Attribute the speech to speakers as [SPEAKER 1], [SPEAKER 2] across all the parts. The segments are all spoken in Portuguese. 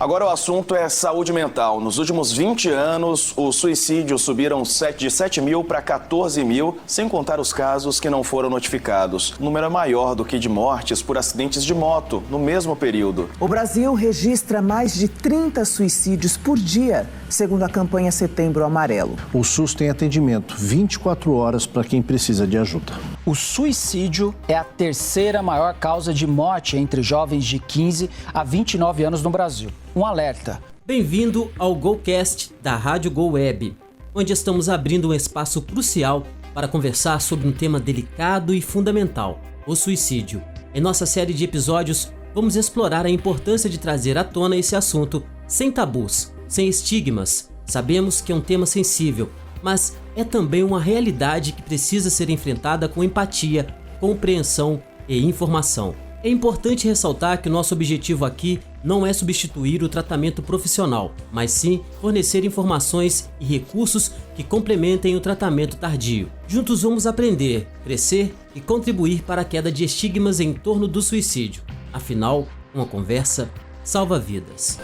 [SPEAKER 1] Agora o assunto é saúde mental. Nos últimos 20 anos, os suicídios subiram de 7 mil para 14 mil, sem contar os casos que não foram notificados. O número é maior do que de mortes por acidentes de moto no mesmo período.
[SPEAKER 2] O Brasil registra mais de 30 suicídios por dia, segundo a campanha Setembro Amarelo.
[SPEAKER 3] O SUS tem atendimento 24 horas para quem precisa de ajuda.
[SPEAKER 4] O suicídio é a terceira maior causa de morte entre jovens de 15 a 29 anos no Brasil. Um alerta.
[SPEAKER 5] Bem-vindo ao GoCast da Rádio Go Web, onde estamos abrindo um espaço crucial para conversar sobre um tema delicado e fundamental, o suicídio. Em nossa série de episódios, vamos explorar a importância de trazer à tona esse assunto sem tabus, sem estigmas. Sabemos que é um tema sensível, mas é também uma realidade que precisa ser enfrentada com empatia, compreensão e informação. É importante ressaltar que o nosso objetivo aqui não é substituir o tratamento profissional, mas sim fornecer informações e recursos que complementem o tratamento tardio. Juntos vamos aprender, crescer e contribuir para a queda de estigmas em torno do suicídio. Afinal, uma conversa salva vidas.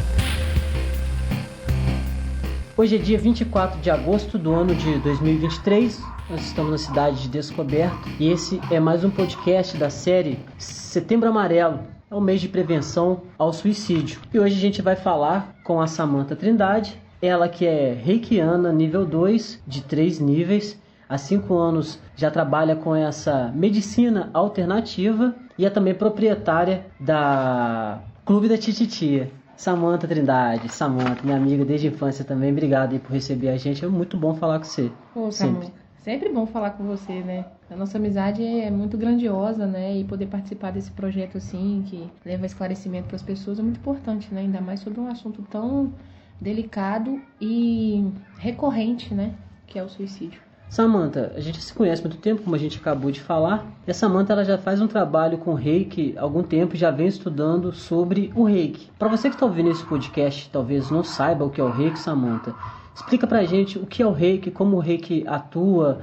[SPEAKER 5] Hoje é dia 24 de agosto do ano de 2023, nós estamos na cidade de Descoberto e esse é mais um podcast da série Setembro Amarelo, é o mês de prevenção ao suicídio. E hoje a gente vai falar com a Samantha Trindade, ela que é reikiana nível 2, de 3 níveis, há 5 anos já trabalha com essa medicina alternativa e é também proprietária da Clube da Tititia. Samantha Trindade, Samantha, minha amiga desde a infância também, obrigado aí por receber a gente, é muito bom falar com você.
[SPEAKER 6] Pô, sempre bom falar com você, né? A nossa amizade é muito grandiosa, né? E poder participar desse projeto assim, que leva esclarecimento para as pessoas, é muito importante, né? Ainda mais sobre um assunto tão delicado e recorrente, né? Que é o suicídio.
[SPEAKER 5] Samantha, a gente se conhece há muito tempo, como a gente acabou de falar, e a Samantha ela já faz um trabalho com Reiki há algum tempo e já vem estudando sobre o Reiki. Para você que está ouvindo esse podcast, talvez não saiba o que é o Reiki, Samantha, explica pra gente o que é o Reiki, como o Reiki atua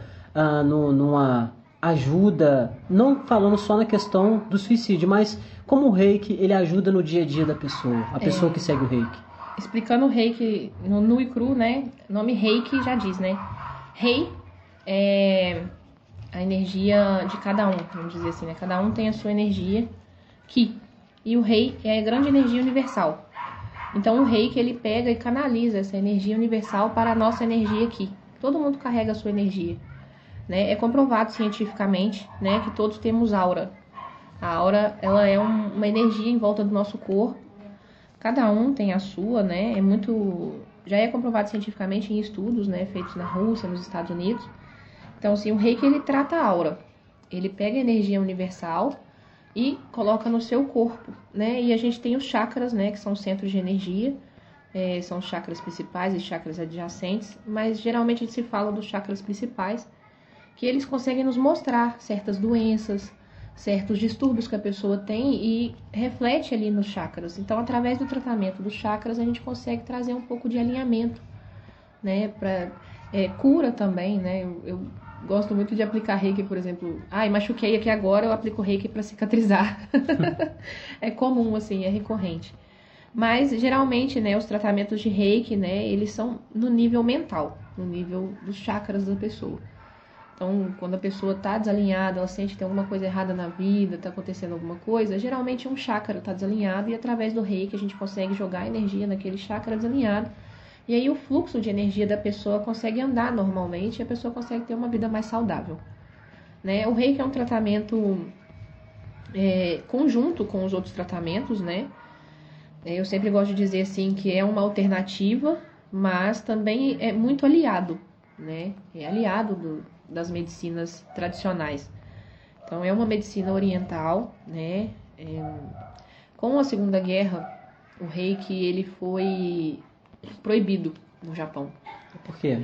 [SPEAKER 5] numa ajuda, não falando só na questão do suicídio, mas como o Reiki ele ajuda no dia a dia da pessoa, a pessoa que segue o Reiki.
[SPEAKER 6] Explicando o Reiki no nu e cru, né? O nome Reiki já diz, né? Rei é a energia de cada um, vamos dizer assim, né? Cada um tem a sua energia, Ki. E o Rei é a grande energia universal. Então o Reiki ele pega e canaliza essa energia universal para a nossa energia aqui. Todo mundo carrega a sua energia, né? É comprovado cientificamente, né, que todos temos aura. A aura ela é uma energia em volta do nosso corpo. Cada um tem a sua, né? Já é comprovado cientificamente em estudos, né, feitos na Rússia, nos Estados Unidos. Então, assim, o Reiki ele trata a aura. Ele pega a energia universal e coloca no seu corpo, né? E a gente tem os chakras, né? Que são centros de energia, são os chakras principais e chakras adjacentes, mas geralmente a gente se fala dos chakras principais, que eles conseguem nos mostrar certas doenças, certos distúrbios que a pessoa tem e reflete ali nos chakras. Então, através do tratamento dos chakras, a gente consegue trazer um pouco de alinhamento, né? Para cura também, né? Eu gosto muito de aplicar Reiki, por exemplo. Machuquei aqui agora, eu aplico Reiki para cicatrizar. É comum, assim, é recorrente. Mas, geralmente, né, os tratamentos de Reiki, né, eles são no nível mental, no nível dos chakras da pessoa. Então, quando a pessoa está desalinhada, ela sente que tem alguma coisa errada na vida, está acontecendo alguma coisa, geralmente um chakra está desalinhado e através do Reiki a gente consegue jogar energia naquele chakra desalinhado. E aí o fluxo de energia da pessoa consegue andar normalmente e a pessoa consegue ter uma vida mais saudável, né? O Reiki é um tratamento conjunto com os outros tratamentos, né? Eu sempre gosto de dizer assim que é uma alternativa, mas também é muito aliado, né? É aliado das medicinas tradicionais. Então é uma medicina oriental, né? Com a Segunda Guerra, o Reiki ele foi proibido no Japão.
[SPEAKER 5] Por quê?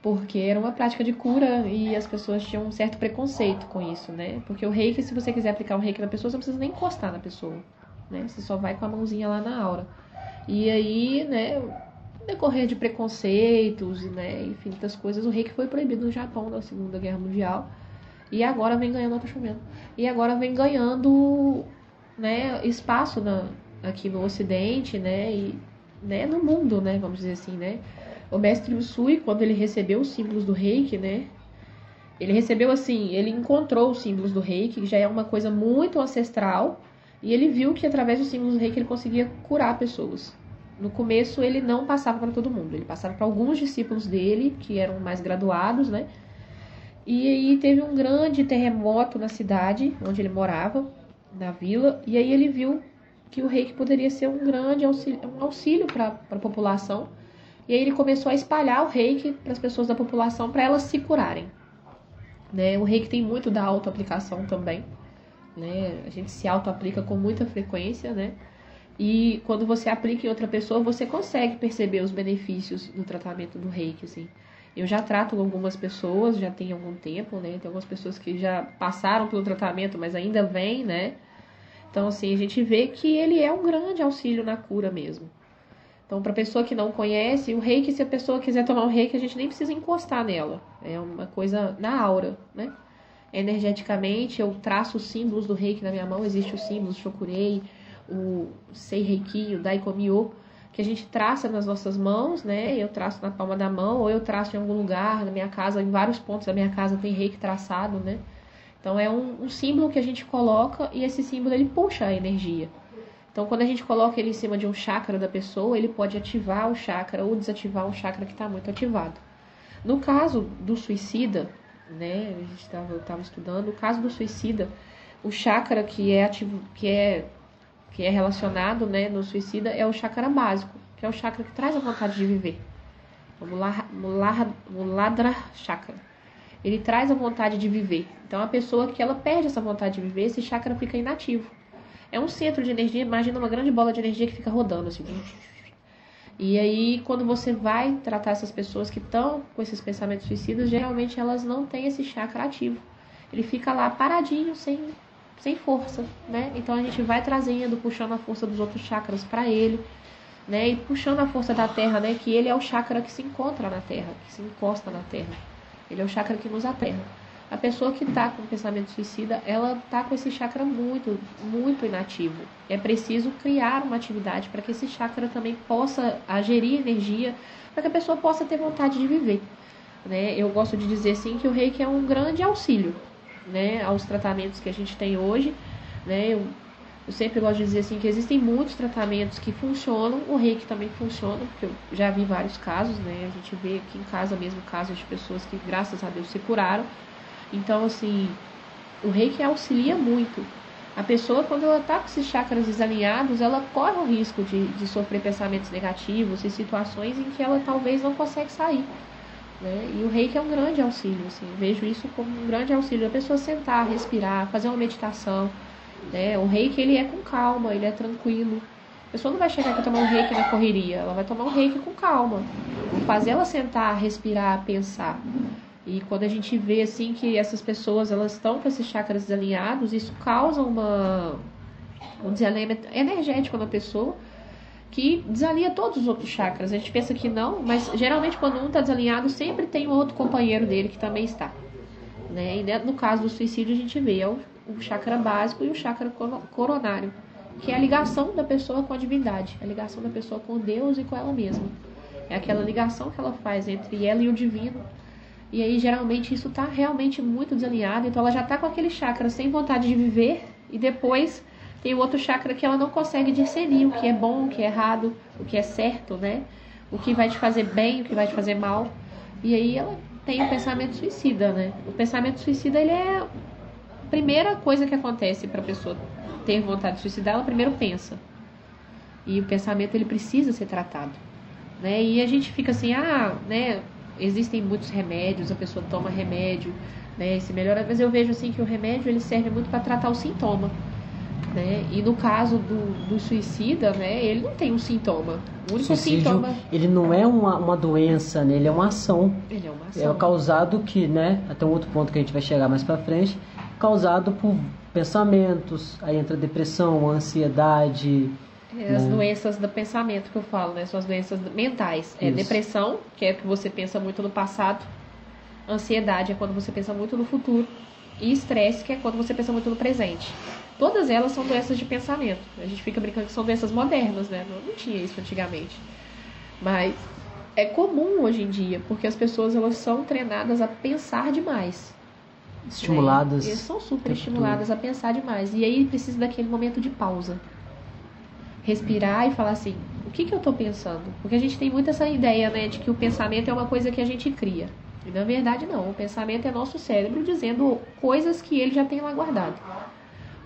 [SPEAKER 6] Porque era uma prática de cura e as pessoas tinham um certo preconceito com isso, né? Porque o Reiki, se você quiser aplicar um Reiki na pessoa, você não precisa nem encostar na pessoa, né? Você só vai com a mãozinha lá na aura. E aí, né, no decorrer de preconceitos, né, enfim, muitas coisas, o Reiki foi proibido no Japão na Segunda Guerra Mundial. E agora vem ganhando, tô chovendo. E agora vem ganhando, né, espaço aqui no Ocidente, né? E né, no mundo, né, vamos dizer assim, né. O mestre Usui, quando ele recebeu os símbolos do Reiki, né, ele recebeu assim, ele encontrou os símbolos do Reiki, que já é uma coisa muito ancestral, e ele viu que através dos símbolos do Reiki ele conseguia curar pessoas. No começo ele não passava para todo mundo, ele passava para alguns discípulos dele, que eram mais graduados, né? E aí teve um grande terremoto na cidade onde ele morava, na vila, e aí ele viu que o Reiki poderia ser um grande auxílio para a população. E aí ele começou a espalhar o Reiki para as pessoas da população, para elas se curarem. Né? O Reiki tem muito da autoaplicação também, né? A gente se autoaplica com muita frequência, né? E quando você aplica em outra pessoa, você consegue perceber os benefícios do tratamento do Reiki, assim. Eu já trato algumas pessoas, já tem algum tempo, né? Tem algumas pessoas que já passaram pelo tratamento, mas ainda vêm, né? Então, assim, a gente vê que ele é um grande auxílio na cura mesmo. Então, para a pessoa que não conhece, o Reiki, se a pessoa quiser tomar o Reiki, a gente nem precisa encostar nela. É uma coisa na aura, né? Energeticamente, eu traço os símbolos do Reiki na minha mão. Existe os símbolos Shokurei, o Sei-Reiki, o Daikomyo, que a gente traça nas nossas mãos, né? Eu traço na palma da mão, ou eu traço em algum lugar na minha casa, em vários pontos da minha casa tem Reiki traçado, né? Então, é um símbolo que a gente coloca e esse símbolo, ele puxa a energia. Então, quando a gente coloca ele em cima de um chakra da pessoa, ele pode ativar o chakra ou desativar um chakra que está muito ativado. No caso do suicida, né, eu estava estudando, no caso do suicida, o chakra que é relacionado, né, no suicida é o chakra básico, que é o chakra que traz a vontade de viver. O Muladhara chakra. Ele traz a vontade de viver. Então, a pessoa que ela perde essa vontade de viver, esse chakra fica inativo. É um centro de energia, imagina uma grande bola de energia que fica rodando assim. E aí, quando você vai tratar essas pessoas que estão com esses pensamentos suicidas, geralmente elas não têm esse chakra ativo. Ele fica lá paradinho, sem força, né? Então a gente vai trazendo, puxando a força dos outros chakras para ele, né? E puxando a força da terra, né? Que ele é o chakra que se encontra na terra, que se encosta na terra. Ele é o chakra que nos aterra. A pessoa que está com pensamento suicida, ela está com esse chakra muito, muito inativo. É preciso criar uma atividade para que esse chakra também possa gerir energia, para que a pessoa possa ter vontade de viver. Né? Eu gosto de dizer assim que o Reiki é um grande auxílio, né, aos tratamentos que a gente tem hoje. Né? Eu sempre gosto de dizer assim que existem muitos tratamentos que funcionam, o Reiki também funciona, porque eu já vi vários casos, né? A gente vê aqui em casa mesmo casos de pessoas que, graças a Deus, se curaram. Então, assim, o Reiki auxilia muito. A pessoa, quando ela está com esses chakras desalinhados, ela corre o risco de sofrer pensamentos negativos e situações em que ela talvez não consegue sair. Né? E o Reiki é um grande auxílio, assim, vejo isso como um grande auxílio. A pessoa sentar, respirar, fazer uma meditação. Né? O Reiki, ele é com calma, ele é tranquilo. A pessoa não vai chegar aqui e tomar um Reiki na correria, ela vai tomar um Reiki com calma. Fazer ela sentar, respirar, pensar. E quando a gente vê assim que essas pessoas elas estão com esses chakras desalinhados, isso causa um desalinhamento energético na pessoa que desalinha todos os outros chakras. A gente pensa que não, mas geralmente quando um está desalinhado, sempre tem um outro companheiro dele que também está. Né? E no caso do suicídio a gente vê o chakra básico e o chakra coronário, que é a ligação da pessoa com a divindade, a ligação da pessoa com Deus e com ela mesma. É aquela ligação que ela faz entre ela e o divino. E aí, geralmente, isso está realmente muito desalinhado. Então, ela já está com aquele chakra sem vontade de viver. E depois, tem o outro chakra que ela não consegue discernir o que é bom, o que é errado, o que é certo, né? O que vai te fazer bem, o que vai te fazer mal. E aí, ela tem o pensamento suicida, né? O pensamento suicida, ele é a primeira coisa que acontece para a pessoa ter vontade de suicidar. Ela primeiro pensa. E o pensamento, ele precisa ser tratado. Né? E a gente fica assim, né? Existem muitos remédios, a pessoa toma remédio, né, se melhora, mas eu vejo assim que o remédio ele serve muito para tratar o sintoma, né? E no caso do suicida, né, ele não tem um sintoma. O único sintoma,
[SPEAKER 5] ele não é uma doença, né? Ele é uma ação.
[SPEAKER 6] Ele é uma ação.
[SPEAKER 5] É causado que, né, até um outro ponto que a gente vai chegar mais para frente, causado por pensamentos, aí entra a depressão, a ansiedade.
[SPEAKER 6] As doenças do pensamento que eu falo, né? São as doenças mentais. É depressão, que é que você pensa muito no passado. Ansiedade é quando você pensa muito no futuro. E estresse, que é quando você pensa muito no presente. Todas elas são doenças de pensamento. A gente fica brincando que são doenças modernas, né? Não tinha isso antigamente. Mas é comum hoje em dia, porque as pessoas elas são treinadas a pensar demais.
[SPEAKER 5] Estimuladas.
[SPEAKER 6] Eles são super estimuladas a pensar demais. E aí precisa daquele momento de pausa. Respirar e falar assim, o que eu estou pensando? Porque a gente tem muito essa ideia, né, de que o pensamento é uma coisa que a gente cria. E na verdade não, o pensamento é nosso cérebro dizendo coisas que ele já tem lá guardado.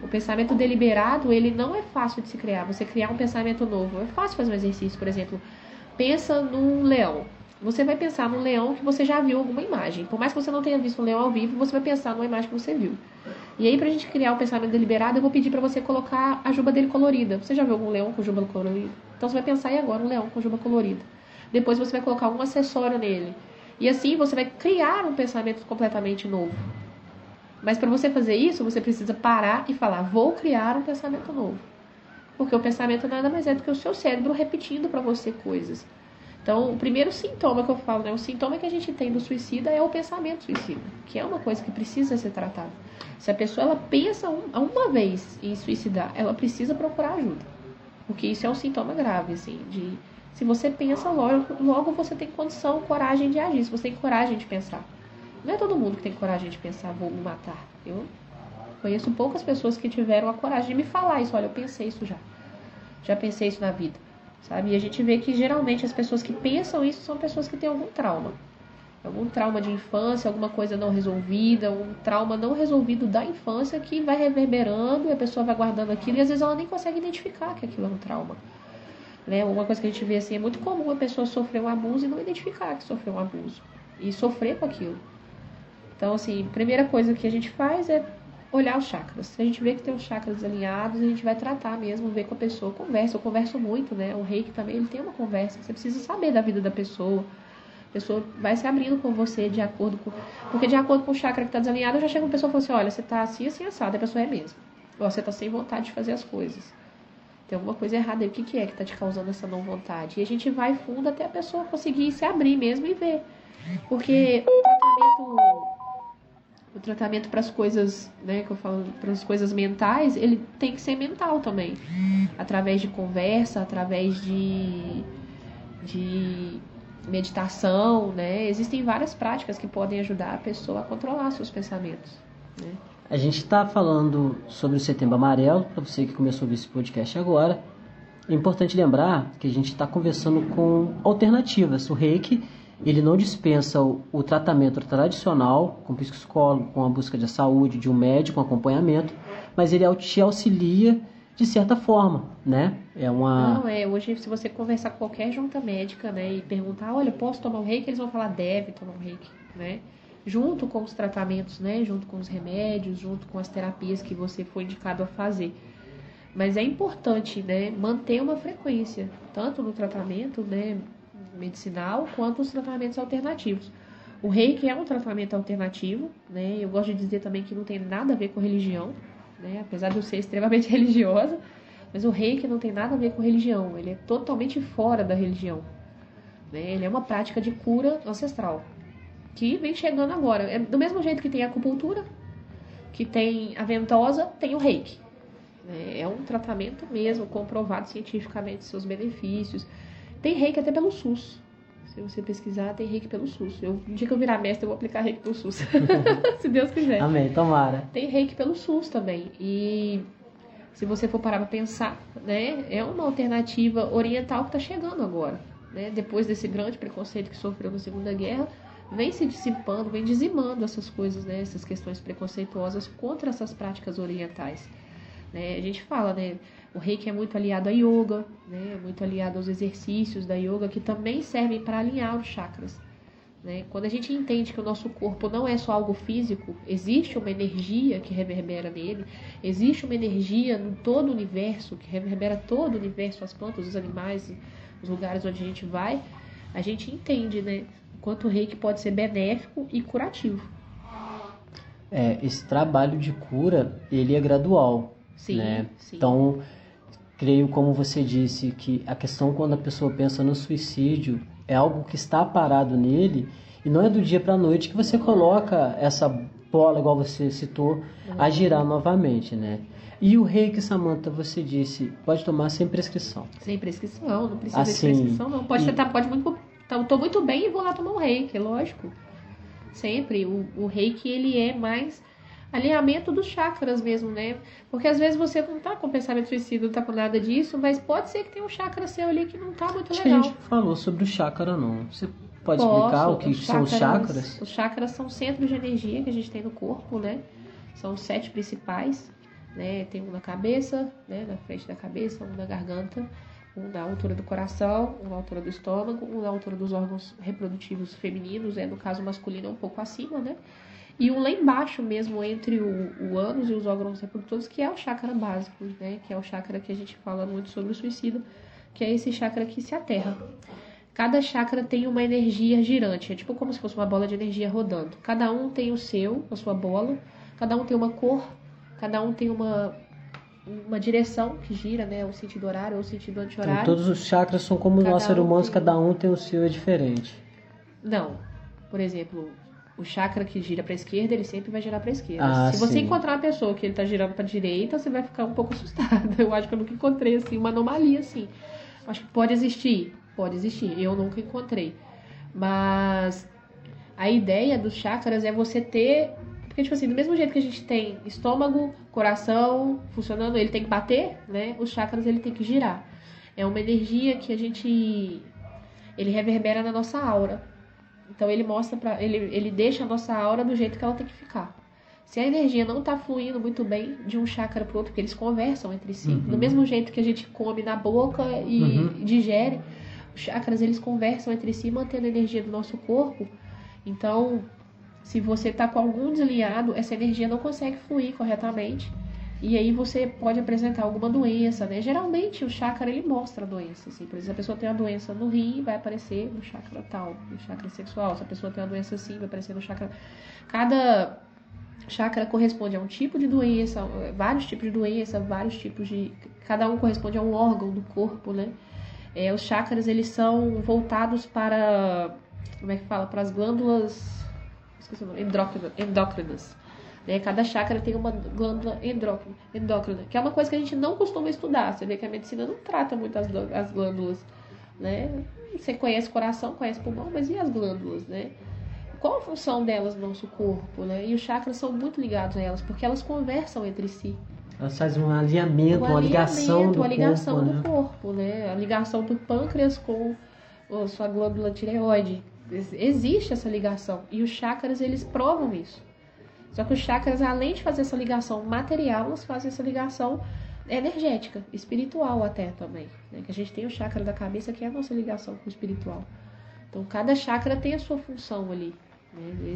[SPEAKER 6] O pensamento deliberado, ele não é fácil de se criar. Você criar um pensamento novo, é fácil fazer um exercício, por exemplo, pensa num leão. Você vai pensar num leão que você já viu alguma imagem. Por mais que você não tenha visto um leão ao vivo, você vai pensar numa imagem que você viu. E aí, pra gente criar um pensamento deliberado, eu vou pedir pra você colocar a juba dele colorida. Você já viu algum leão com juba colorida? Então você vai pensar, e agora um leão com juba colorida? Depois você vai colocar algum acessório nele. E assim você vai criar um pensamento completamente novo. Mas para você fazer isso, você precisa parar e falar, vou criar um pensamento novo. Porque o pensamento nada mais é do que o seu cérebro repetindo para você coisas. Então, o primeiro sintoma que eu falo, né, o sintoma que a gente tem do suicida é o pensamento suicida, que é uma coisa que precisa ser tratada. Se a pessoa ela pensa uma vez em suicidar, ela precisa procurar ajuda. Porque isso é um sintoma grave, assim, de se você pensa, logo você tem condição, coragem de agir, se você tem coragem de pensar. Não é todo mundo que tem coragem de pensar, vou me matar. Eu conheço poucas pessoas que tiveram a coragem de me falar isso. Olha, eu pensei isso já. Já pensei isso na vida. Sabe? E a gente vê que geralmente as pessoas que pensam isso são pessoas que têm algum trauma. Algum trauma de infância, alguma coisa não resolvida, um trauma não resolvido da infância que vai reverberando e a pessoa vai guardando aquilo e às vezes ela nem consegue identificar que aquilo é um trauma. Né? Uma coisa que a gente vê assim, é muito comum a pessoa sofrer um abuso e não identificar que sofreu um abuso. E sofrer com aquilo. Então, assim, a primeira coisa que a gente faz é olhar os chakras. Se a gente vê que tem os chakras alinhados, a gente vai tratar mesmo, ver com a pessoa. Conversa, eu converso muito, né? O reiki também, ele tem uma conversa. Você precisa saber da vida da pessoa. A pessoa vai se abrindo com você de acordo com... Porque de acordo com o chakra que está desalinhado, já chega uma pessoa e fala assim, olha, você está assim, assim, assado. A pessoa é mesmo. Ou você está sem vontade de fazer as coisas. Tem alguma coisa errada aí. O que é que está te causando essa não vontade? E a gente vai fundo até a pessoa conseguir se abrir mesmo e ver. Porque o tratamento para as coisas, né, que eu falo, para as coisas mentais, ele tem que ser mental também. Através de conversa, através de meditação, né? Existem várias práticas que podem ajudar a pessoa a controlar seus pensamentos, né?
[SPEAKER 5] A gente está falando sobre o Setembro Amarelo, para você que começou a ouvir esse podcast agora. É importante lembrar que a gente está conversando com alternativas. O Reiki, ele não dispensa o tratamento tradicional, com psicólogo, com a busca de saúde, de um médico, um acompanhamento, mas ele te auxilia de certa forma, né?
[SPEAKER 6] Hoje, se você conversar com qualquer junta médica, né, e perguntar, olha, posso tomar um reiki? Eles vão falar, deve tomar um reiki, né? Junto com os tratamentos, né? Junto com os remédios, junto com as terapias que você foi indicado a fazer. Mas é importante, né, manter uma frequência, tanto no tratamento, né, medicinal, quanto os tratamentos alternativos. O reiki é um tratamento alternativo, né? Eu gosto de dizer também que não tem nada a ver com religião, né? Apesar de eu ser extremamente religiosa, mas o reiki não tem nada a ver com religião, ele é totalmente fora da religião, né? Ele é uma prática de cura ancestral, que vem chegando agora. É do mesmo jeito que tem a acupuntura, que tem a ventosa, tem o reiki. É um tratamento mesmo, comprovado cientificamente seus benefícios. Tem reiki até pelo SUS. Se você pesquisar, tem reiki pelo SUS. No dia que eu virar mestre, eu vou aplicar reiki pelo SUS. Se Deus quiser.
[SPEAKER 5] Amém, tomara.
[SPEAKER 6] Tem reiki pelo SUS também. E se você for parar para pensar, né, é uma alternativa oriental que está chegando agora. Né? Depois desse grande preconceito que sofreu na Segunda Guerra, vem se dissipando, vem dizimando essas coisas, né, essas questões preconceituosas contra essas práticas orientais. Né? A gente fala, né, o reiki é muito aliado à yoga, né, é muito aliado aos exercícios da yoga, que também servem para alinhar os chakras. Né? Quando a gente entende que o nosso corpo não é só algo físico, existe uma energia que reverbera nele, existe uma energia no todo o universo, que reverbera todo o universo, as plantas, os animais, os lugares onde a gente vai, a gente entende, né, o quanto o reiki pode ser benéfico e curativo.
[SPEAKER 5] Esse trabalho de cura, ele é gradual.
[SPEAKER 6] Sim,
[SPEAKER 5] né?
[SPEAKER 6] sim.
[SPEAKER 5] Então, creio, como você disse, que a questão quando a pessoa pensa no suicídio é algo que está parado nele e não é do dia para a noite que você coloca essa bola, igual você citou, a girar novamente, né? E o reiki, Samantha, você disse, pode tomar sem prescrição.
[SPEAKER 6] Sem prescrição, não precisa
[SPEAKER 5] Assim,
[SPEAKER 6] de prescrição, não. Pode tentar, tô muito bem e vou lá tomar um reiki, lógico. Sempre. O reiki, ele é mais alinhamento dos chakras mesmo, né? Porque às vezes você não tá com pensamento suicida, não tá com nada disso, mas pode ser que tenha um chakra seu ali que não tá muito
[SPEAKER 5] Acho
[SPEAKER 6] legal.
[SPEAKER 5] que a gente falou sobre o chakra, não. Você pode explicar o que são os chakras?
[SPEAKER 6] Os chakras são centros de energia que a gente tem no corpo, né? São os 7 principais, né? Tem um na cabeça, né? Na frente da cabeça, um na garganta, um na altura do coração, um na altura do estômago, um na altura dos órgãos reprodutivos femininos, no caso masculino é um pouco acima, né? E um lá embaixo mesmo, entre o ânus e os órgãos reprodutores, que é o chakra básico, né? Que é o chakra que a gente fala muito sobre o suicídio, que é esse chakra que se aterra. Cada chakra tem uma energia girante, é tipo como se fosse uma bola de energia rodando. Cada um tem o seu, a sua bola, cada um tem uma cor, cada um tem uma direção que gira, né? O sentido horário ou o sentido anti-horário.
[SPEAKER 5] Então, todos os chakras são como nós seres humanos, cada um tem o seu, é diferente.
[SPEAKER 6] Não. Por exemplo, o chakra que gira para a esquerda, ele sempre vai girar para a esquerda. Se você encontrar uma pessoa que ele tá girando para a direita, você vai ficar um pouco assustada. Eu acho que eu nunca encontrei assim uma anomalia assim. Acho que pode existir, eu nunca encontrei. Mas a ideia dos chakras é você ter, porque tipo assim, do mesmo jeito que a gente tem estômago, coração funcionando, ele tem que bater, né? Os chakras ele tem que girar. É uma energia que ele reverbera na nossa aura. Então ele mostra ele deixa a nossa aura do jeito que ela tem que ficar. Se a energia não está fluindo muito bem de um chakra para o outro, porque eles conversam entre si, do mesmo jeito que a gente come na boca e digere, os chakras eles conversam entre si, mantendo a energia do nosso corpo. Então, se você está com algum desalinhado, essa energia não consegue fluir corretamente. E aí você pode apresentar alguma doença, né? Geralmente o chakra ele mostra a doença, assim. Por exemplo, a pessoa tem uma doença no rim, vai aparecer no chakra tal, no chakra sexual. Se a pessoa tem uma doença assim, vai aparecer no chakra... Cada chakra corresponde a um tipo de doença, vários tipos de doença, cada um corresponde a um órgão do corpo, né? Os chakras, eles são voltados para... Como é que fala? Para as glândulas... Esqueci o nome. Endócrinas. Cada chakra tem uma glândula endócrina, que é uma coisa que a gente não costuma estudar. Você vê que a medicina não trata muito as glândulas, né? Você conhece o coração, conhece o pulmão, mas e as glândulas, né? Qual a função delas no nosso corpo, né? E os chakras são muito ligados a elas, porque elas conversam entre si.
[SPEAKER 5] Elas fazem um alinhamento, uma ligação do
[SPEAKER 6] corpo, né? A ligação do pâncreas com a sua glândula tireoide. Existe essa ligação. E os chakras, eles provam isso. Só que os chakras, além de fazer essa ligação material, elas fazem essa ligação energética, espiritual até também. Né? Que a gente tem o chakra da cabeça, que é a nossa ligação com o espiritual. Então, cada chakra tem a sua função ali. Né?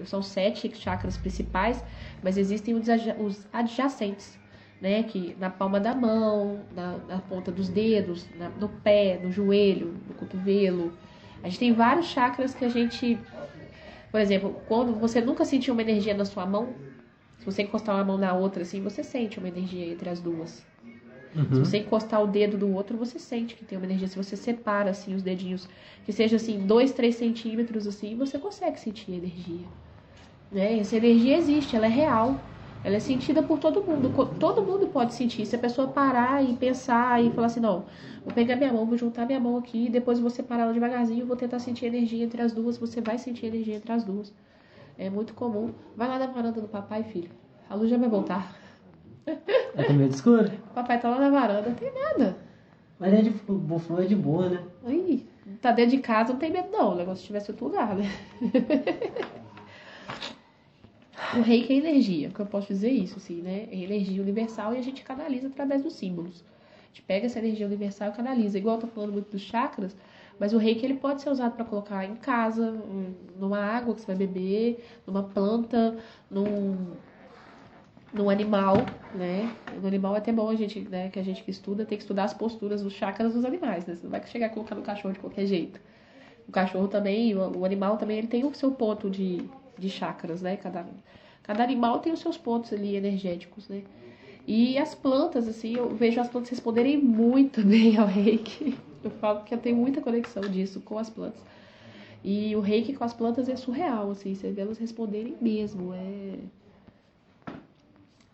[SPEAKER 6] São 7 chakras principais, mas existem os adjacentes. Né? Que na palma da mão, na ponta dos dedos, no pé, no joelho, no cotovelo. A gente tem vários chakras que a gente... Por exemplo, quando você nunca sentiu uma energia na sua mão, se você encostar uma mão na outra, assim, você sente uma energia entre as duas. Se você encostar o dedo do outro, você sente que tem uma energia. Se você separa, assim, os dedinhos, que seja, assim, 2, 3 centímetros, assim, você consegue sentir a energia. Né? Essa energia existe, ela é real. Ela é sentida por todo mundo. Todo mundo pode sentir. Se a pessoa parar e pensar e falar assim, não, vou pegar minha mão, vou juntar minha mão aqui, depois vou separar ela devagarzinho, vou tentar sentir energia entre as duas, você vai sentir energia entre as duas. É muito comum. Vai lá na varanda do papai, filho. A luz já vai voltar.
[SPEAKER 5] É meio escuro?
[SPEAKER 6] O papai tá lá na varanda, não tem nada.
[SPEAKER 5] Mas é de boa, né?
[SPEAKER 6] Aí, tá dentro de casa, não tem medo não. O negócio tivesse outro lugar, né? O reiki é energia, que eu posso dizer isso, assim, né? É energia universal e a gente canaliza através dos símbolos. A gente pega essa energia universal e canaliza. Igual eu tô falando muito dos chakras, mas o reiki ele pode ser usado para colocar em casa, numa água que você vai beber, numa planta, num animal, né? No animal é até bom a gente, né, que a gente que estuda, tem que estudar as posturas dos chakras dos animais, né? Você não vai chegar a colocar no cachorro de qualquer jeito. O cachorro também, o animal também, ele tem o seu ponto de chakras, né? Cada animal tem os seus pontos ali energéticos, né? E as plantas, assim, eu vejo as plantas responderem muito bem ao reiki. Eu falo que eu tenho muita conexão disso com as plantas. E o reiki com as plantas é surreal, assim, você vê elas responderem mesmo.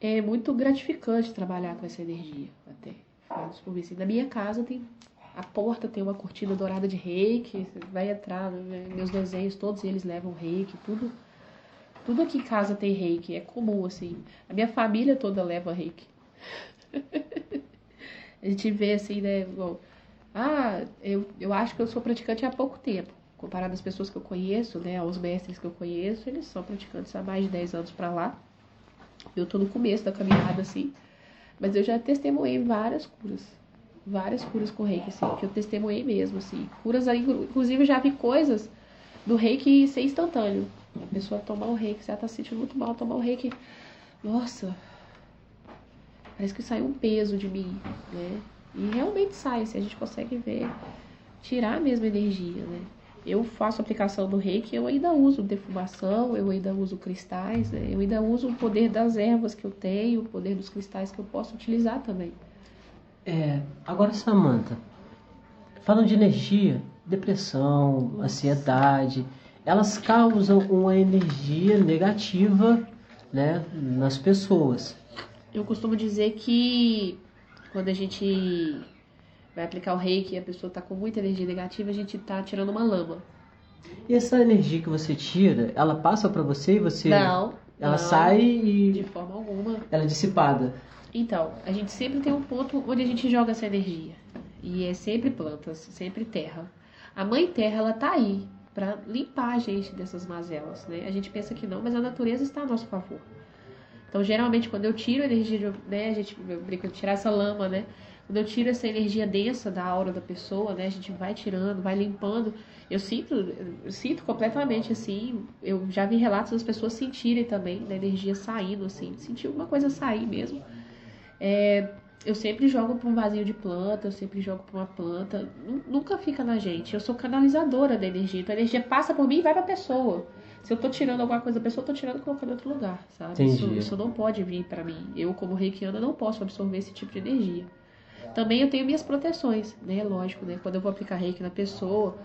[SPEAKER 6] É muito gratificante trabalhar com essa energia, até. Falo isso por mim. Assim, na minha casa a porta tem uma cortina dourada de reiki, você vai entrar, meus desenhos, todos eles levam reiki, tudo aqui em casa tem reiki, é comum, assim. A minha família toda leva reiki. A gente vê assim, né, igual, eu acho que eu sou praticante há pouco tempo. Comparado às pessoas que eu conheço, né, aos mestres que eu conheço, eles são praticantes há mais de 10 anos pra lá. Eu tô no começo da caminhada, assim, mas eu já testemunhei várias curas com reiki, assim, que eu testemunhei mesmo, assim. Curas, inclusive eu já vi coisas do reiki ser instantâneo. A pessoa tomar o reiki, se ela tá se sentindo muito mal, tomar o reiki, nossa, parece que saiu um peso de mim, né? E realmente sai, assim, a gente consegue ver, tirar a mesma energia, né? Eu faço aplicação do reiki, eu ainda uso defumação, eu ainda uso cristais, né? Eu ainda uso o poder das ervas que eu tenho, o poder dos cristais que eu posso utilizar também.
[SPEAKER 5] Agora, Samantha, falando de energia, depressão, ansiedade, elas causam uma energia negativa, né, nas pessoas.
[SPEAKER 6] Eu costumo dizer que quando a gente vai aplicar o reiki e a pessoa está com muita energia negativa, a gente está tirando uma lama.
[SPEAKER 5] E essa energia que você tira, ela passa para você e você...
[SPEAKER 6] Não.
[SPEAKER 5] Ela sai e...
[SPEAKER 6] De forma alguma.
[SPEAKER 5] Ela é dissipada.
[SPEAKER 6] Então, a gente sempre tem um ponto onde a gente joga essa energia. E é sempre plantas, sempre terra. A mãe terra, ela tá aí para limpar a gente dessas mazelas, né? A gente pensa que não, mas a natureza está a nosso favor. Então, geralmente, quando eu tiro a energia, né, a gente brinca de tirar essa lama, né? Quando eu tiro essa energia densa da aura da pessoa, né, a gente vai tirando, vai limpando. Eu sinto completamente, assim, eu já vi relatos das pessoas sentirem também, da energia saindo, assim, sentir alguma coisa sair mesmo. Eu sempre jogo para um vasinho de planta, eu sempre jogo para uma planta, nunca fica na gente. Eu sou canalizadora da energia, então a energia passa por mim e vai para a pessoa. Se eu tô tirando alguma coisa da pessoa, eu tô tirando e colocando em outro lugar, sabe? Isso não pode vir para mim. Eu, como reikiana, não posso absorver esse tipo de energia. Também eu tenho minhas proteções, né? Lógico, né? Quando eu vou aplicar reiki na pessoa,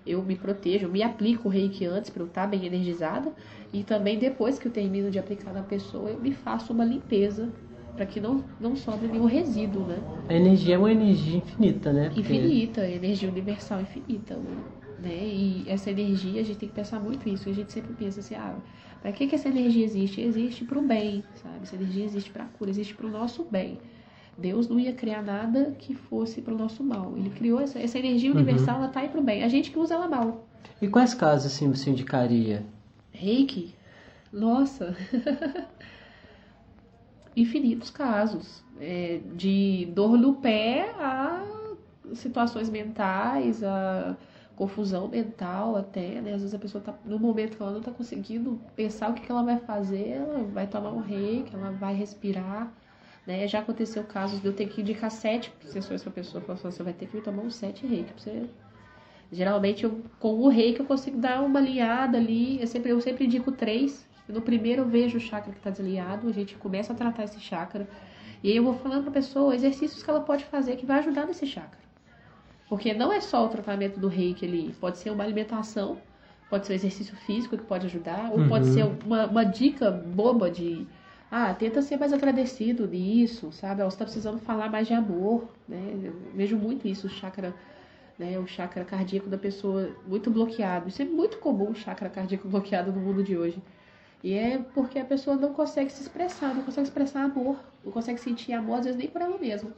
[SPEAKER 6] eu me protejo, eu me aplico o reiki antes para eu estar bem energizada. E também depois que eu termino de aplicar na pessoa, eu me faço uma limpeza para que não sobre nenhum resíduo, né?
[SPEAKER 5] A energia é uma energia infinita, né?
[SPEAKER 6] Infinita, energia universal infinita, né? E essa energia, a gente tem que pensar muito isso. A gente sempre pensa assim, para que essa energia existe? Existe para o bem, sabe? Essa energia existe para a cura, existe para o nosso bem. Deus não ia criar nada que fosse para o nosso mal. Ele criou essa energia universal, ela tá aí para o bem. A gente que usa ela mal.
[SPEAKER 5] E quais casos, assim, você indicaria?
[SPEAKER 6] Reiki? Nossa... infinitos casos, de dor no pé a situações mentais, a confusão mental até, né? Às vezes a pessoa tá no momento que ela não tá conseguindo pensar o que ela vai fazer, ela vai tomar um reiki, ela vai respirar, né? Já aconteceu casos de eu ter que indicar 7 sessões pra pessoa, falar assim, você vai ter que tomar uns 7 reiki pra você... Geralmente com o reiki eu consigo dar uma alinhada ali, eu sempre indico 3. No primeiro eu vejo o chakra que está desalinhado, a gente começa a tratar esse chakra. E aí eu vou falando para a pessoa exercícios que ela pode fazer que vai ajudar nesse chakra. Porque não é só o tratamento do reiki ali, pode ser uma alimentação, pode ser um exercício físico que pode ajudar, ou pode ser uma dica boba de, tenta ser mais agradecido nisso, sabe? Você está precisando falar mais de amor, né? Eu vejo muito isso, o chakra, né? O chakra cardíaco da pessoa muito bloqueado. Isso é muito comum, o chakra cardíaco bloqueado no mundo de hoje. E é porque a pessoa não consegue se expressar, não consegue expressar amor, não consegue sentir amor, às vezes nem por ela mesma.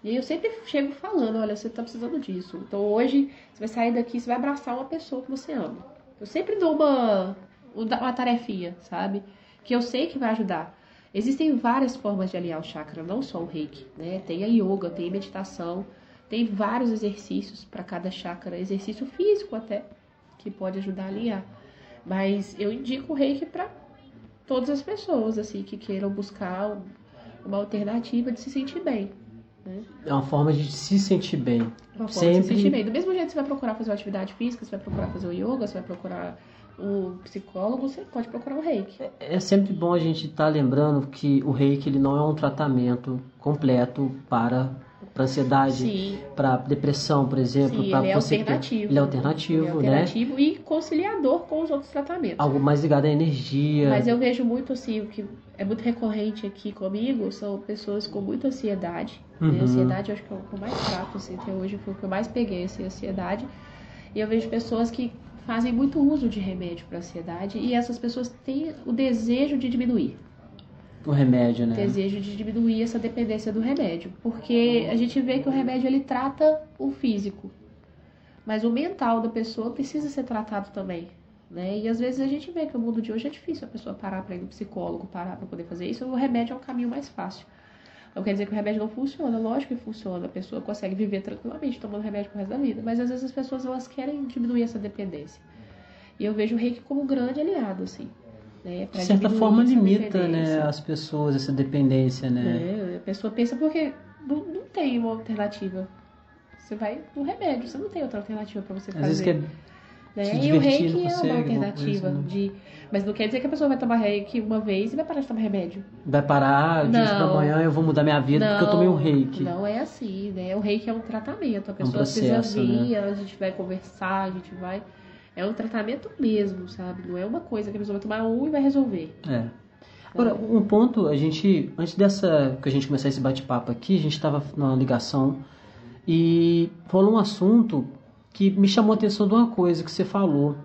[SPEAKER 6] E aí eu sempre chego falando, olha, você tá precisando disso. Então hoje você vai sair daqui, você vai abraçar uma pessoa que você ama. Eu sempre dou uma tarefinha, sabe? Que eu sei que vai ajudar. Existem várias formas de alinhar o chakra, não só o reiki, né? Tem a yoga, tem a meditação, tem vários exercícios para cada chakra, exercício físico até, que pode ajudar a alinhar. Mas eu indico o reiki para todas as pessoas, assim, que queiram buscar uma alternativa de se sentir bem, né?
[SPEAKER 5] É uma forma de se sentir bem.
[SPEAKER 6] Uma forma de se sentir bem. Do mesmo jeito que você vai procurar fazer uma atividade física, você vai procurar fazer o yoga, você vai procurar um psicólogo, você pode procurar o reiki.
[SPEAKER 5] É sempre bom a gente estar lembrando que o reiki ele não é um tratamento completo para Para ansiedade, para depressão, por exemplo.
[SPEAKER 6] Sim,
[SPEAKER 5] pra
[SPEAKER 6] ele é
[SPEAKER 5] você
[SPEAKER 6] alternativo.
[SPEAKER 5] Ele é alternativo,
[SPEAKER 6] ele é alternativo e conciliador com os outros tratamentos.
[SPEAKER 5] Algo mais ligado à energia.
[SPEAKER 6] Mas eu vejo muito assim, o que é muito recorrente aqui comigo são pessoas com muita ansiedade. Né? Ansiedade eu acho que é o que eu mais trato, assim, até hoje foi o que eu mais peguei, assim, ansiedade. E eu vejo pessoas que fazem muito uso de remédio para ansiedade e essas pessoas têm o desejo de diminuir.
[SPEAKER 5] O remédio, né?
[SPEAKER 6] Desejo de diminuir essa dependência do remédio. Porque a gente vê que o remédio ele trata o físico, mas o mental da pessoa precisa ser tratado também. Né? E às vezes a gente vê que o mundo de hoje é difícil a pessoa parar para ir no psicólogo, parar para poder fazer isso. O remédio é um caminho mais fácil. Não quer dizer que o remédio não funciona, lógico que funciona. A pessoa consegue viver tranquilamente tomando remédio pro resto da vida. Mas às vezes as pessoas elas querem diminuir essa dependência. E eu vejo o reiki como um grande aliado, assim. Né,
[SPEAKER 5] de certa forma limita, né, as pessoas, essa dependência, né?
[SPEAKER 6] A pessoa pensa porque não tem uma alternativa. Você vai no remédio, você não tem outra alternativa para você fazer.
[SPEAKER 5] Às vezes quer se
[SPEAKER 6] e o reiki
[SPEAKER 5] consegue,
[SPEAKER 6] é uma alternativa. Mas não quer dizer que a pessoa vai tomar reiki uma vez e vai parar de tomar remédio.
[SPEAKER 5] Vai parar, dia da manhã eu vou mudar minha vida porque eu tomei um reiki.
[SPEAKER 6] Não é assim, né? O reiki é um tratamento. A pessoa
[SPEAKER 5] processo,
[SPEAKER 6] precisa vir,
[SPEAKER 5] né?
[SPEAKER 6] a gente vai conversar, a gente vai... É um tratamento mesmo, sabe? Não é uma coisa que a pessoa vai tomar e vai resolver.
[SPEAKER 5] Agora, um ponto, antes que a gente começar esse bate-papo aqui, a gente estava numa ligação e falou um assunto que me chamou a atenção de uma coisa que você falou.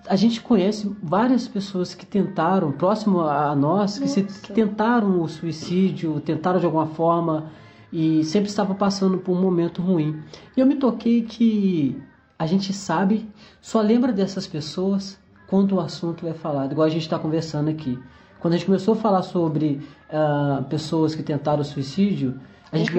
[SPEAKER 5] A gente conhece várias pessoas que tentaram, próximo a nós, que tentaram o suicídio, tentaram de alguma forma e sempre estavam passando por um momento ruim. E eu me toquei que a gente só lembra dessas pessoas quando o assunto é falado, igual a gente está conversando aqui. Quando a gente começou a falar sobre pessoas que tentaram o suicídio...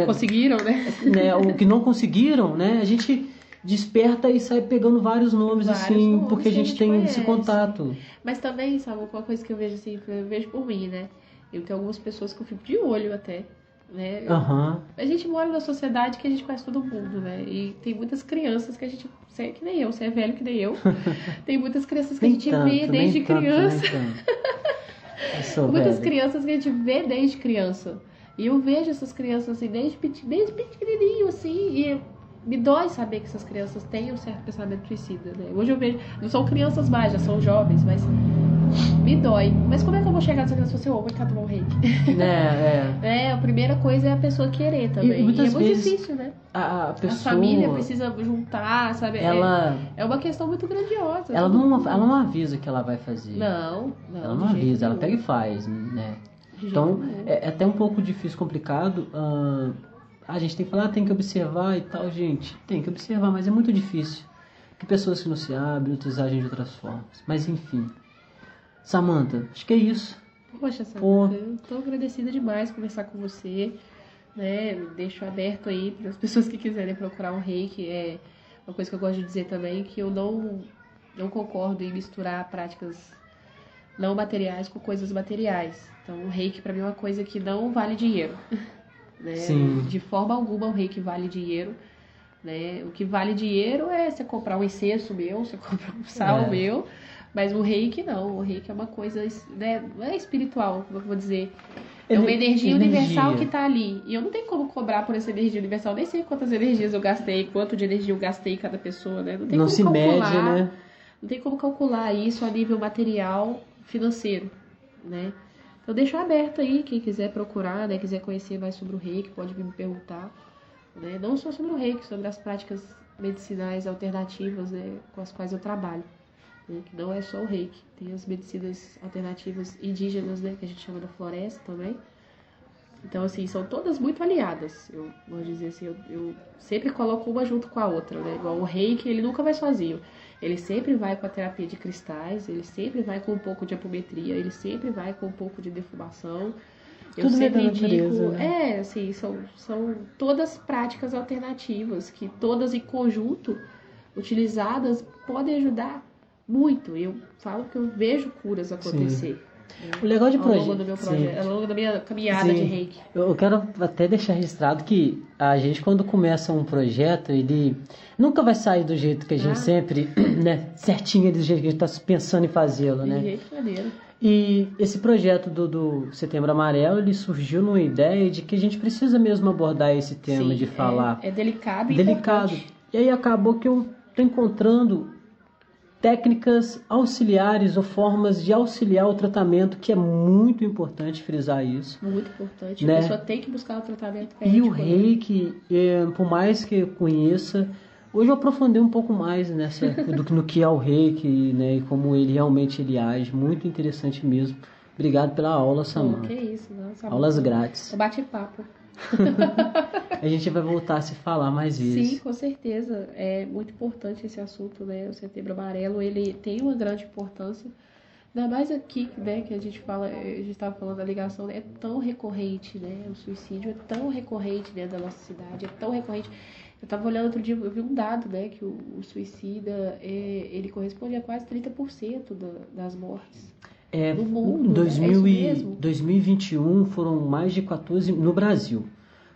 [SPEAKER 6] conseguiram, né?
[SPEAKER 5] O que não conseguiram, né? A gente desperta e sai pegando vários nomes, assim, porque a gente tem esse contato.
[SPEAKER 6] Mas também, sabe, uma coisa que eu vejo assim, eu vejo por mim, né? Eu tenho algumas pessoas que eu fico de olho até. Né? A gente mora numa sociedade que a gente conhece todo mundo, né? E tem muitas crianças que a gente... Você é que nem eu, você é velho que nem eu. Tem muitas crianças que a gente vê desde criança. Muitas crianças que a gente vê desde criança. E eu vejo essas crianças assim, desde pequenininho, assim, e me dói saber que essas crianças têm um certo pensamento suicida, né? Hoje eu vejo... Não são crianças mais, já são jovens, mas... Me dói. Mas como é que eu vou chegar nessa criança e falar assim, vem cá tomar um reiki? A primeira coisa é a pessoa querer também. E é muito difícil, né?
[SPEAKER 5] A
[SPEAKER 6] família precisa juntar, sabe? É uma questão muito grandiosa.
[SPEAKER 5] Ela não avisa o que ela vai fazer.
[SPEAKER 6] Não.
[SPEAKER 5] Ela não avisa, ela pega e faz, né? Então, é até um pouco difícil, complicado. A gente tem que falar, tem que observar e tal, gente. Tem que observar, mas é muito difícil. Tem pessoas que não se abrem, outras agem de outras formas. Mas, enfim... Samantha, acho que é isso.
[SPEAKER 6] Poxa, Samantha, eu tô agradecida demais por conversar com você, né? Deixo aberto aí para as pessoas que quiserem procurar um reiki. É uma coisa que eu gosto de dizer também, que eu não concordo em misturar práticas não materiais com coisas materiais. Então, o reiki para mim é uma coisa que não vale dinheiro. Né?
[SPEAKER 5] Sim.
[SPEAKER 6] De forma alguma o reiki vale dinheiro. Né? O que vale dinheiro é você comprar um incenso meu, você comprar um sal meu. Mas o reiki não, o reiki é uma coisa, né, não é espiritual, como eu vou dizer. É uma energia universal que tá ali. E eu não tenho como cobrar por essa energia universal, nem sei quantas energias eu gastei, quanto de energia eu gastei em cada pessoa, né? Não tem como calcular,
[SPEAKER 5] mede, né?
[SPEAKER 6] Não tem como calcular isso a nível material, financeiro, né? Então deixo aberto aí, quem quiser procurar, né, quiser conhecer mais sobre o reiki, pode vir me perguntar. Né? Não só sobre o reiki, sobre as práticas medicinais alternativas, né, com as quais eu trabalho. Que não é só o reiki, tem as medicinas alternativas indígenas, né, que a gente chama da floresta também. Então, assim, são todas muito aliadas. Eu vou dizer assim, eu sempre coloco uma junto com a outra, né? Igual o reiki, ele nunca vai sozinho. Ele sempre vai com a terapia de cristais, ele sempre vai com um pouco de apometria, ele sempre vai com um pouco de defumação. Eu
[SPEAKER 5] tudo
[SPEAKER 6] sempre
[SPEAKER 5] indico,
[SPEAKER 6] né? Assim, são todas práticas alternativas que todas em conjunto, utilizadas, podem ajudar muito. Eu falo que eu vejo curas acontecer.
[SPEAKER 7] O legal de
[SPEAKER 6] ao longo
[SPEAKER 7] projeto.
[SPEAKER 6] do meu projeto, ao longo da minha caminhada de reiki.
[SPEAKER 7] Eu quero até deixar registrado que a gente, quando começa um projeto, ele nunca vai sair do jeito que a gente sempre, né, certinho do jeito que a gente está pensando em fazê-lo, né?
[SPEAKER 6] De jeito maneiro.
[SPEAKER 7] E esse projeto do Setembro Amarelo, ele surgiu numa ideia de que a gente precisa mesmo abordar esse tema,
[SPEAKER 6] Sim,
[SPEAKER 7] de falar.
[SPEAKER 6] É delicado e
[SPEAKER 7] Delicado.
[SPEAKER 6] importante.
[SPEAKER 7] E aí acabou que eu tô encontrando técnicas auxiliares ou formas de auxiliar o tratamento, que é muito importante frisar isso.
[SPEAKER 6] Muito importante.
[SPEAKER 7] Né?
[SPEAKER 6] A pessoa tem que buscar o tratamento
[SPEAKER 7] E o
[SPEAKER 6] médico, né?
[SPEAKER 7] reiki, por mais que eu conheça, hoje eu aprofundei um pouco mais no que é o reiki, né, e como ele realmente age. Muito interessante mesmo. Obrigado pela aula, Samanta.
[SPEAKER 6] Que isso, nossa,
[SPEAKER 7] Aulas grátis.
[SPEAKER 6] Eu bate papo.
[SPEAKER 7] A gente vai voltar a se falar mais vezes.
[SPEAKER 6] Sim, com certeza. É muito importante esse assunto, né? O Setembro Amarelo, ele tem uma grande importância. Ainda mais aqui, né, que a gente estava falando da ligação, né? É tão recorrente, né? O suicídio é tão recorrente dentro da nossa cidade, é tão recorrente. Eu estava olhando outro dia, eu vi um dado, né, que o suicida, ele corresponde a quase 30% das mortes. No mundo,
[SPEAKER 7] Em
[SPEAKER 6] né? É isso mesmo?
[SPEAKER 7] 2021 foram mais de 14 no Brasil.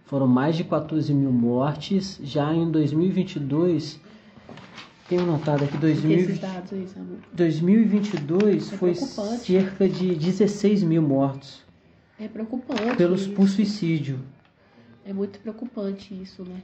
[SPEAKER 7] Foram mais de 14 mil mortes. Já em 2022, tenho notado aqui,
[SPEAKER 6] Esses dados aí, Samu.
[SPEAKER 7] 2022 foi
[SPEAKER 6] preocupante.
[SPEAKER 7] cerca de 16 mil mortos
[SPEAKER 6] É preocupante.
[SPEAKER 7] por suicídio.
[SPEAKER 6] É muito preocupante isso, né?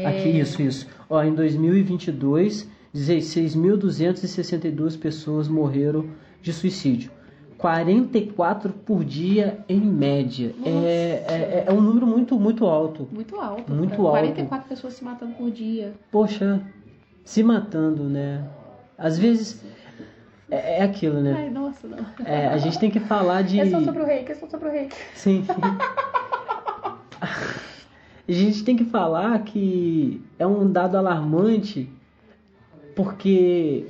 [SPEAKER 7] Aqui, isso. Ó, em 2022, 16.262 pessoas morreram de suicídio. 44 por dia em média. É um número muito, muito alto.
[SPEAKER 6] Muito alto.
[SPEAKER 7] Muito
[SPEAKER 6] cara.
[SPEAKER 7] alto.
[SPEAKER 6] 44 pessoas se matando por dia.
[SPEAKER 7] Poxa, se matando, né? Às vezes é aquilo, né?
[SPEAKER 6] Ai, nossa, não.
[SPEAKER 7] A gente tem que falar de...
[SPEAKER 6] É só sobre o reiki.
[SPEAKER 7] Sim. A gente tem que falar que é um dado alarmante, porque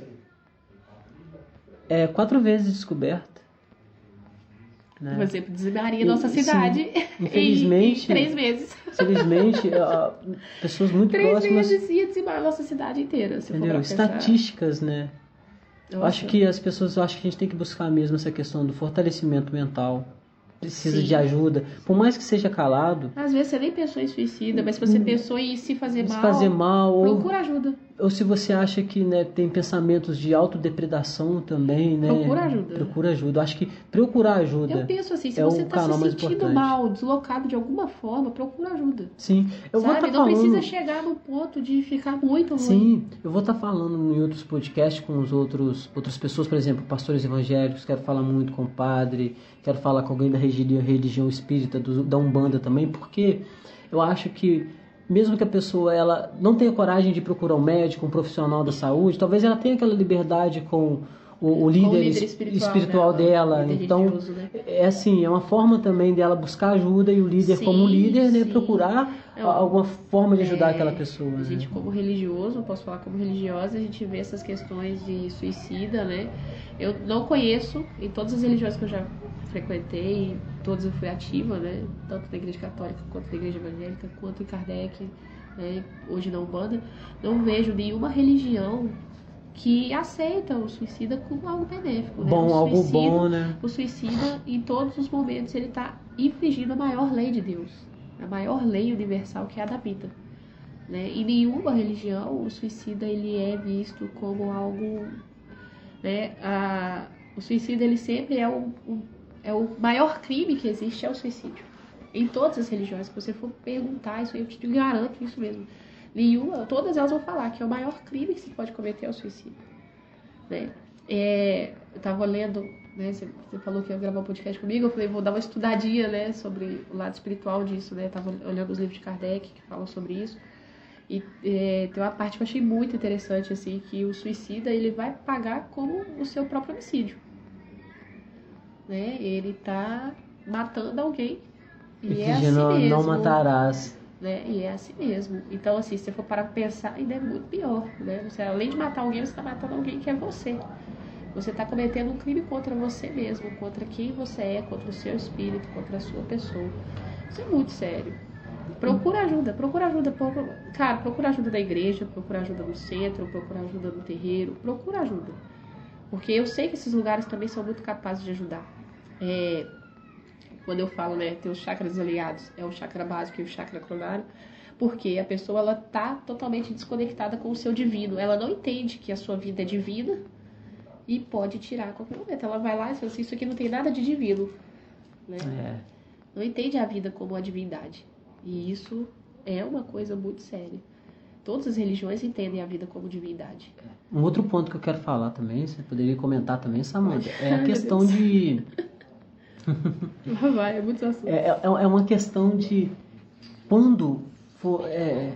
[SPEAKER 7] é 4 vezes descoberto. Né?
[SPEAKER 6] Por exemplo, dizimaria nossa cidade
[SPEAKER 7] infelizmente,
[SPEAKER 6] em 3 meses.
[SPEAKER 7] Infelizmente, pessoas muito
[SPEAKER 6] 3
[SPEAKER 7] próximas...
[SPEAKER 6] meses ia dizimar a nossa cidade inteira, se for
[SPEAKER 7] Entendeu?
[SPEAKER 6] pra pensar.
[SPEAKER 7] Estatísticas, né? Eu
[SPEAKER 6] Nossa.
[SPEAKER 7] acho que a gente tem que buscar mesmo essa questão do fortalecimento mental. Precisa
[SPEAKER 6] Sim.
[SPEAKER 7] de ajuda. Por mais que seja calado...
[SPEAKER 6] Às vezes você nem pensou em suicida, mas se você pensou em se fazer mal,
[SPEAKER 7] procura
[SPEAKER 6] ajuda.
[SPEAKER 7] Ou se você acha que, né, tem pensamentos de autodepredação também, né? Procura ajuda. Eu acho que procurar ajuda...
[SPEAKER 6] Eu penso assim, se
[SPEAKER 7] é
[SPEAKER 6] você
[SPEAKER 7] o
[SPEAKER 6] está se
[SPEAKER 7] canal mais
[SPEAKER 6] sentindo
[SPEAKER 7] importante.
[SPEAKER 6] mal, deslocado de alguma forma, procura ajuda.
[SPEAKER 7] Sim. Eu vou
[SPEAKER 6] Sabe?
[SPEAKER 7] estar
[SPEAKER 6] Não
[SPEAKER 7] falando...
[SPEAKER 6] precisa chegar no ponto de ficar muito ruim.
[SPEAKER 7] Sim, eu vou estar falando em outros podcasts com outras pessoas, por exemplo, pastores evangélicos, quero falar muito com o padre, quero falar com alguém da religião espírita, da Umbanda também, porque eu acho que mesmo que a pessoa ela não tenha coragem de procurar um médico, um profissional da saúde, talvez ela tenha aquela liberdade com o líder espiritual dela. Então,
[SPEAKER 6] né?
[SPEAKER 7] é assim, é uma forma também dela buscar ajuda e o líder,
[SPEAKER 6] Sim,
[SPEAKER 7] como líder, né,
[SPEAKER 6] sim.
[SPEAKER 7] procurar alguma forma de ajudar aquela pessoa.
[SPEAKER 6] A
[SPEAKER 7] né?
[SPEAKER 6] gente, como religioso, posso falar como religiosa, a gente vê essas questões de suicida, né? Eu não conheço, em todas as religiões que eu já frequentei, todas eu fui ativa, né? Tanto na igreja católica, quanto na igreja evangélica, quanto em Kardec, né? Hoje na Umbanda, não vejo nenhuma religião que aceita o suicida como algo benéfico, né?
[SPEAKER 7] Algo bom, né?
[SPEAKER 6] O suicida, em todos os momentos, ele está infringindo a maior lei de Deus, a maior lei universal, que é a da vida. Né? Em nenhuma religião, o suicida ele é visto como algo... Né? O suicida, ele sempre é o maior crime que existe, é o suicídio. Em todas as religiões, se você for perguntar, isso aí eu te garanto isso mesmo. Todas elas vão falar que é o maior crime que se pode cometer é o suicídio. Né? Eu estava lendo, né, você falou que ia gravar um podcast comigo, eu falei, vou dar uma estudadinha, né, sobre o lado espiritual disso, né? Estava olhando os livros de Kardec que falam sobre isso. E tem uma parte que eu achei muito interessante, assim, que o suicida ele vai pagar como o seu próprio homicídio. Né? Ele está matando alguém e é assim mesmo.
[SPEAKER 7] Não matarás.
[SPEAKER 6] Né? E é assim mesmo. Então, assim, se você for parar pra pensar, ainda é muito pior, né? Você, além de matar alguém, você está matando alguém que é você. Você está cometendo um crime contra você mesmo, contra quem você é, contra o seu espírito, contra a sua pessoa. Isso é muito sério. Procura ajuda. Cara, procura ajuda da igreja, procura ajuda no centro, procura ajuda no terreiro, procura ajuda. Porque eu sei que esses lugares também são muito capazes de ajudar. Quando eu falo, né, tem os chakras aliados, é o chakra básico e o chakra coronário, porque a pessoa, ela tá totalmente desconectada com o seu divino. Ela não entende que a sua vida é divina e pode tirar a qualquer momento. Ela vai lá e fala assim, isso aqui não tem nada de divino, né? Não entende a vida como a divindade. E isso é uma coisa muito séria. Todas as religiões entendem a vida como divindade.
[SPEAKER 7] Um outro ponto que eu quero falar também, você poderia comentar também, Samanta, é a questão de...
[SPEAKER 6] Vai, é muito assunto.
[SPEAKER 7] É uma questão de... Quando for... É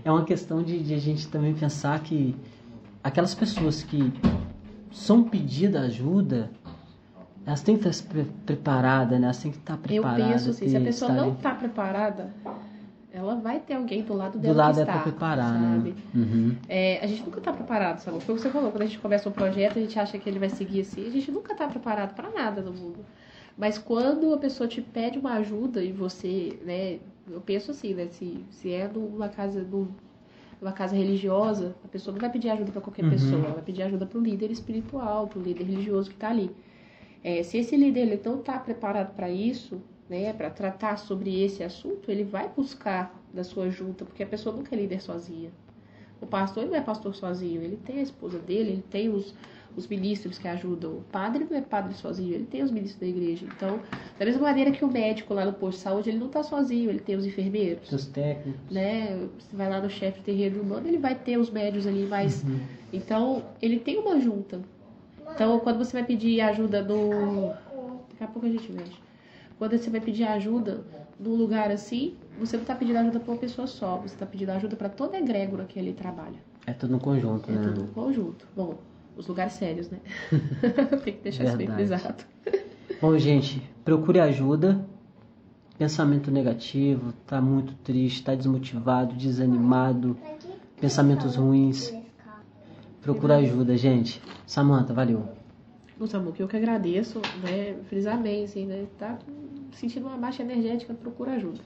[SPEAKER 7] uma questão de a gente também pensar que aquelas pessoas que são pedidas ajuda, elas têm que estar preparadas, né? Elas têm que estar preparadas.
[SPEAKER 6] Eu penso assim, se a pessoa não está preparada, ela vai ter alguém do lado dela
[SPEAKER 7] do lado
[SPEAKER 6] que
[SPEAKER 7] está,
[SPEAKER 6] para preparar,
[SPEAKER 7] sabe? Né? Uhum.
[SPEAKER 6] A gente nunca está preparado, sabe? Foi o que você falou, quando a gente começa um projeto, a gente acha que ele vai seguir assim, a gente nunca está preparado para nada no mundo. Mas quando a pessoa te pede uma ajuda e você, né, eu penso assim, né, se é numa casa religiosa, a pessoa não vai pedir ajuda para qualquer pessoa, ela vai pedir ajuda para o líder espiritual, para o líder religioso que está ali. Se esse líder ele não está preparado para isso, né, para tratar sobre esse assunto, ele vai buscar da sua junta, porque a pessoa nunca é líder sozinha. O pastor ele não é pastor sozinho, ele tem a esposa dele, ele tem os ministros que ajudam. O padre não é padre sozinho, ele tem os ministros da igreja. Então, da mesma maneira que o médico lá no posto de saúde, ele não está sozinho, ele tem os enfermeiros.
[SPEAKER 7] Os técnicos.
[SPEAKER 6] Né? Você vai lá no chefe de terreiro humano, ele vai ter os médios ali, mas... Então, ele tem uma junta. Então, quando você vai pedir ajuda Daqui a pouco a gente mexe. Quando você vai pedir ajuda num lugar assim, você não está pedindo ajuda para uma pessoa só, você está pedindo ajuda para toda a egrégora que ele trabalha.
[SPEAKER 7] É tudo um conjunto, né?
[SPEAKER 6] É tudo um conjunto. Bom, os lugares sérios, né? Tem que deixar isso bem frisado.
[SPEAKER 7] Bom, gente, procure ajuda. Pensamento negativo, tá muito triste, tá desmotivado, desanimado, pensamentos ruins. Procure ajuda, gente. Samanta, valeu.
[SPEAKER 6] Nossa, amor, que eu que agradeço, né? Frisar bem, assim, né? Tá sentindo uma baixa energética, procura ajuda.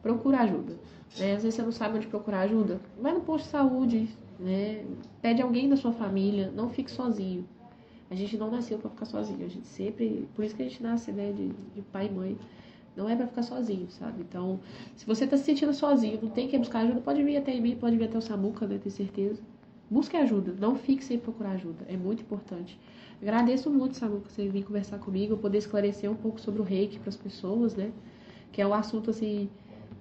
[SPEAKER 6] Procura ajuda. Né? Às vezes você não sabe onde procurar ajuda. Vai no posto de saúde, né? Pede alguém da sua família, não fique sozinho. A gente não nasceu para ficar sozinho. A gente sempre... Por isso que a gente nasce, né? De pai e mãe. Não é para ficar sozinho, sabe? Então, se você tá se sentindo sozinho, não tem que buscar ajuda, pode vir até mim, pode vir até o Samuca, né? Tenho certeza. Busque ajuda. Não fique sem procurar ajuda. É muito importante. Agradeço muito, Samuca, você vir conversar comigo, poder esclarecer um pouco sobre o reiki para as pessoas, né? Que é um assunto, assim,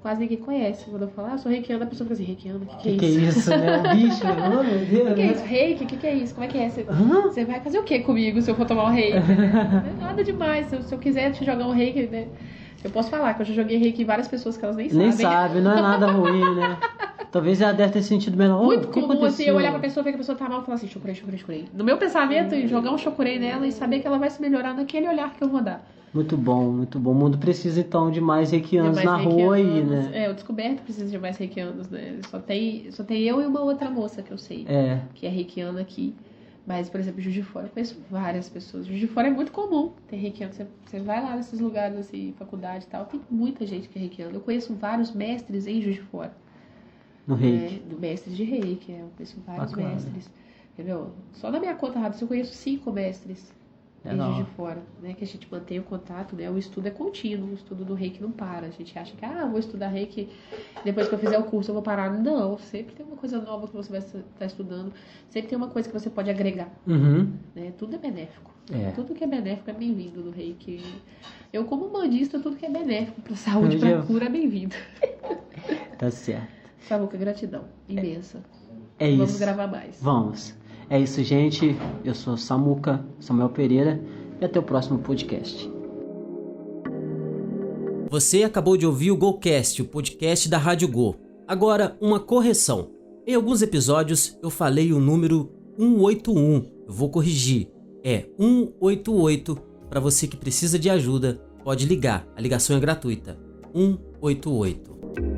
[SPEAKER 6] quase ninguém conhece. Quando eu falo, eu sou reikiana, a pessoa fica assim, reikiana, o que é isso?
[SPEAKER 7] Que é isso, né? O bicho, oh, meu Deus.
[SPEAKER 6] O que é isso? Reiki? O que é isso? Como é que é? Você vai fazer o que comigo se eu for tomar um reiki? Não é nada demais. Se eu quiser te jogar um reiki, né? Eu posso falar que eu já joguei reiki em várias pessoas que elas nem sabem.
[SPEAKER 7] Nem sabe, não é nada ruim, né? Talvez ela deve ter sentido melhor.
[SPEAKER 6] Muito comum, assim, eu olhar pra pessoa, ver que a pessoa tá mal e falar assim, chokurei. No meu pensamento, jogar um chokurei nela e saber que ela vai se melhorar naquele olhar que eu vou dar.
[SPEAKER 7] Muito bom, muito bom. O mundo precisa, então, de mais reikianos na rua aí, né?
[SPEAKER 6] O descoberto precisa de mais reikianos, né? Só tem eu e uma outra moça que eu sei, que é reikiana aqui. Mas, por exemplo, Juiz de Fora, eu conheço várias pessoas. Juiz de Fora é muito comum ter reikiano. Você vai lá nesses lugares, assim, faculdade e tal, tem muita gente que é reikiano. Eu conheço vários mestres em Juiz de Fora.
[SPEAKER 7] No reiki.
[SPEAKER 6] Mestres de reiki, eu conheço vários mestres. Entendeu? Só na minha conta rápida eu conheço 5 mestres em Juiz de Fora, né? Que a gente mantém o contato, né? O estudo é contínuo, o estudo do reiki não para. A gente acha que, vou estudar reiki, depois que eu fizer o curso eu vou parar. Não, sempre tem uma coisa nova que você vai estar estudando, sempre tem uma coisa que você pode agregar. Né? Tudo é benéfico. Tudo que é benéfico é bem-vindo no reiki. Eu, como humanista, tudo que é benéfico para a saúde, para a cura é bem-vindo.
[SPEAKER 7] Tá certo.
[SPEAKER 6] Samuca, gratidão imensa.
[SPEAKER 7] Vamos
[SPEAKER 6] gravar mais.
[SPEAKER 7] Vamos. É isso, gente. Eu sou Samuca, Samuel Pereira, e até o próximo podcast.
[SPEAKER 5] Você acabou de ouvir o GoCast, o podcast da Rádio Go. Agora, uma correção. Em alguns episódios eu falei o número 181. Eu vou corrigir. É 188. Para você que precisa de ajuda, pode ligar. A ligação é gratuita. 188.